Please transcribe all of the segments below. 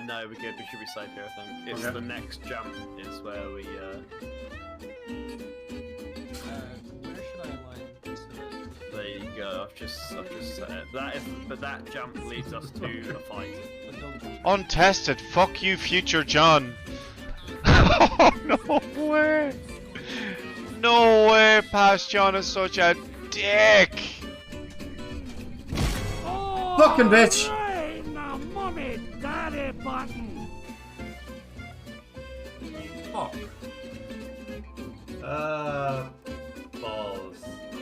No, we're good. We should be safe here, I think. It's Okay. the next jump is where we, Where should I align this? There you go. I've just set it. But that jump leads us to a fight. But don't jump. Untested. Fuck you, future John. Oh, no way. No way, past John is such a dick. Fucking bitch! Fuck. Balls.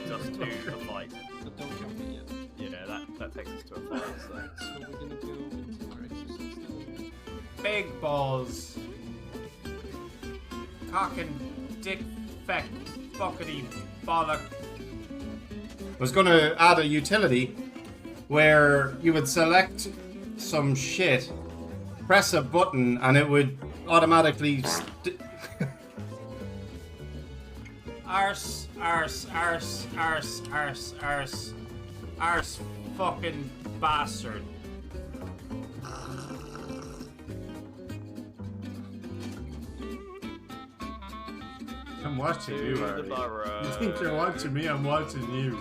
Just to a fight. But don't jump in yet. Yeah, that takes us to a fight. So. So we're gonna go into our exercise now. Big balls. Cock and dick feck fuckity bollock. I was gonna add a utility where you would select some shit, press a button, and it would automatically arse, arse, arse, arse, arse, arse, arse, fucking bastard. I'm watching To you, the Harry. burrow. You think you're watching me? I'm watching you.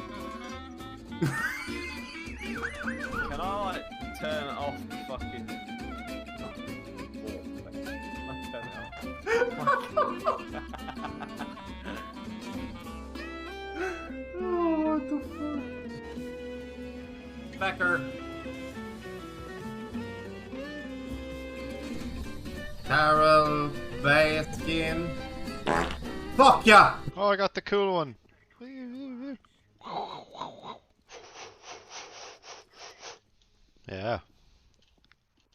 Can I like turn off the fucking? Oh, what the fuck? Becker. Carol Baskin. Fuck ya! Oh, I got the cool one.